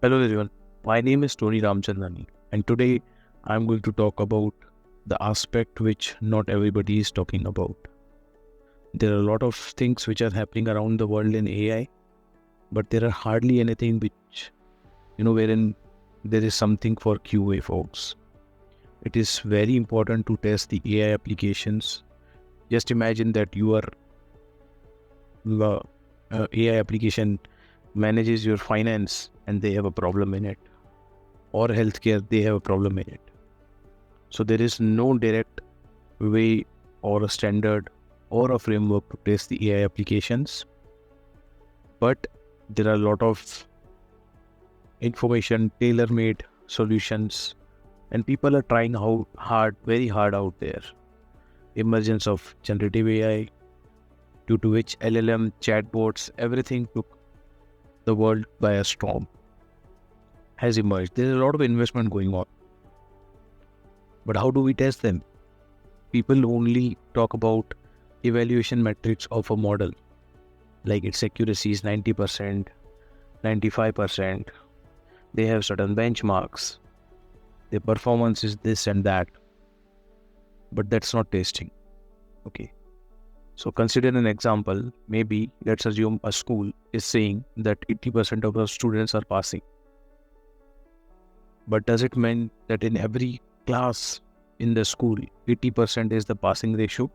Hello everyone, my name is Toni Ramchandani, and today I'm going to talk about the aspect which not everybody is talking about. There are a lot of things which are happening around the world in AI, but there are hardly anything which, wherein there is something for QA folks. It is very important to test the AI applications. Just imagine that the AI application manages your finance and they have a problem in it, or healthcare, they have a problem in it. So there is no direct way or a standard or a framework to test the AI applications, but there are a lot of information, tailor-made solutions, and people are trying very hard out there. Emergence of generative AI, due to which LLM, chatbots, everything took the world by a storm, has emerged. There is a lot of investment going on. But how do we test them? People only talk about evaluation metrics of a model, like its accuracy is 90%, 95%. They have certain benchmarks. Their performance is this and that. But that's not testing. Okay. So consider an example. Maybe let's assume a school is saying that 80% of the students are passing. But does it mean that in every class in the school, 80% is the passing ratio?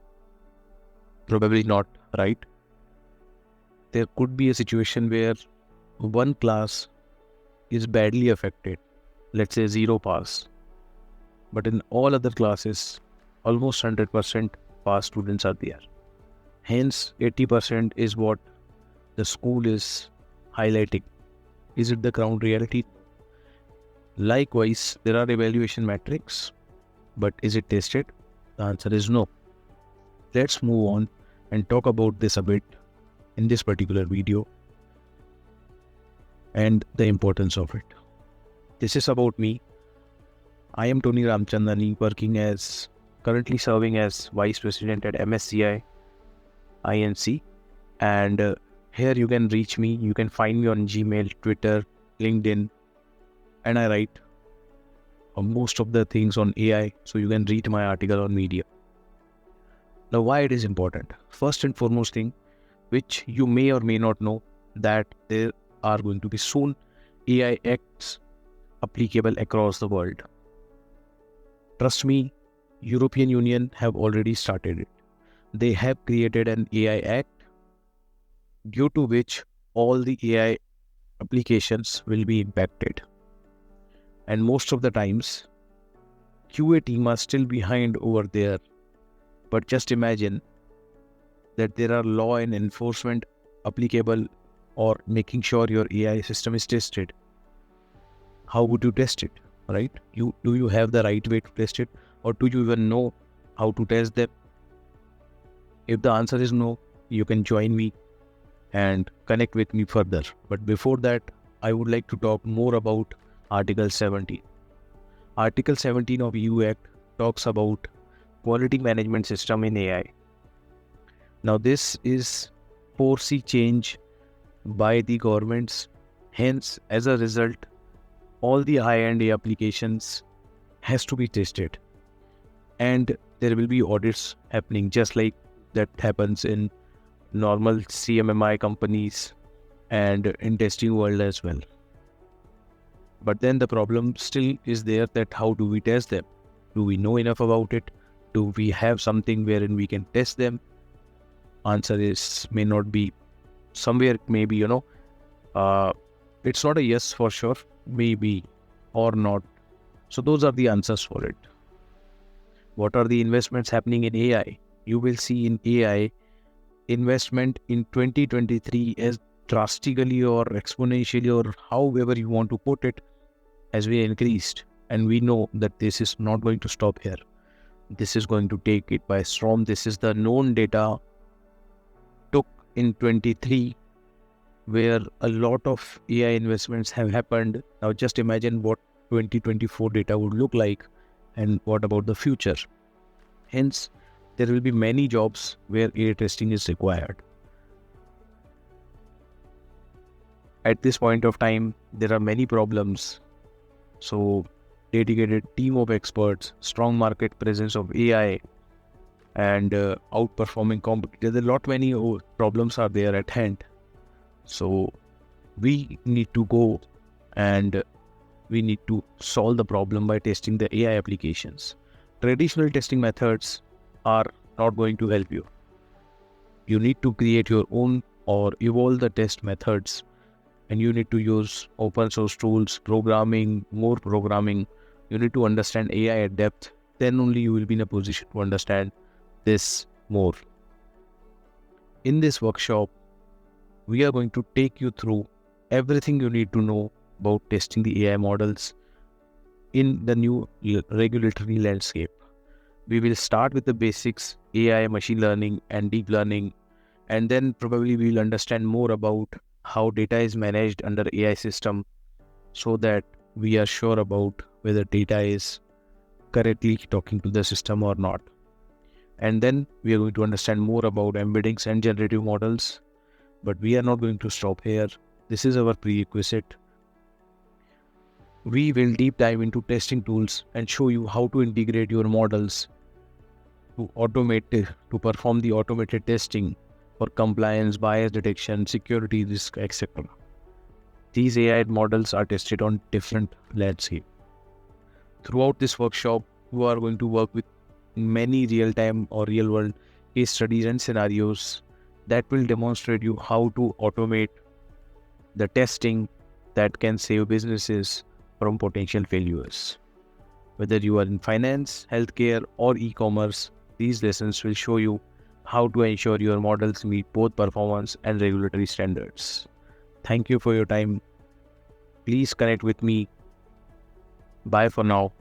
Probably not, right? There could be a situation where one class is badly affected, let's say zero pass, but in all other classes, almost 100% pass students are there. Hence, 80% is what the school is highlighting. Is it the ground reality? Likewise, there are evaluation metrics, but is it tested? The answer is no. Let's move on and talk about this a bit in this particular video and the importance of it. This is about me. I am Toni Ramchandani, currently serving as Vice President at MSCI INC, and here you can reach me. You can find me on Gmail, Twitter, LinkedIn, and I write most of the things on AI, so you can read my article on media. Now, why it is important? First and foremost thing, which you may or may not know, that there are going to be soon AI acts applicable across the world. Trust me, European Union have already started it. They have created an AI act due to which all the AI applications will be impacted. And most of the times, QA team are still behind over there. But just imagine that there are law and enforcement applicable or making sure your AI system is tested. How would you test it, right? Do you have the right way to test it, or do you even know how to test them? If the answer is no, you can join me and connect with me further. But before that, I would like to talk more about Article 17. Article 17 of EU Act talks about quality management system in AI. Now, this is 4C change by the governments. Hence, as a result, all the high-end AI applications has to be tested. And there will be audits happening just like that happens in normal CMMI companies and in testing world as well. But then the problem still is there, that how do we test them? Do we know enough about it? Do we have something wherein we can test them? Answer is may not be. Somewhere maybe, it's not a yes for sure, maybe or not. So those are the answers for it. What are the investments happening in AI? You will see in AI, investment in 2023 as drastically or exponentially, or however you want to put it, has been increased. And we know that this is not going to stop here. This is going to take it by storm. This is the known data took in 23, where a lot of AI investments have happened. Now just imagine what 2024 data would look like, and what about the future. Hence, there will be many jobs where AI testing is required. At this point of time, there are many problems. So, dedicated team of experts, strong market presence of AI, and outperforming competitors. A lot many problems are there at hand. So, we need to go and we need to solve the problem by testing the AI applications. Traditional testing methods are not going to help you. You need to create your own or evolve the test methods, and you need to use open source tools, programming, more programming. You need to understand AI at depth. Then only you will be in a position to understand this more. In this workshop, we are going to take you through everything you need to know about testing the AI models in the new regulatory landscape. We will start with the basics, AI, machine learning, and deep learning, and then probably we will understand more about how data is managed under AI system, so that we are sure about whether data is correctly talking to the system or not. And then we are going to understand more about embeddings and generative models, but we are not going to stop here. This is our prerequisite. We will deep dive into testing tools and show you how to integrate your models to perform the automated testing for compliance, bias detection, security risk, etc. These AI models are tested on different landscape. Throughout this workshop, you are going to work with many real-time or real-world case studies and scenarios that will demonstrate you how to automate the testing that can save businesses from potential failures. Whether you are in finance, healthcare, or e-commerce, these lessons will show you how to ensure your models meet both performance and regulatory standards. Thank you for your time. Please connect with me. Bye for now.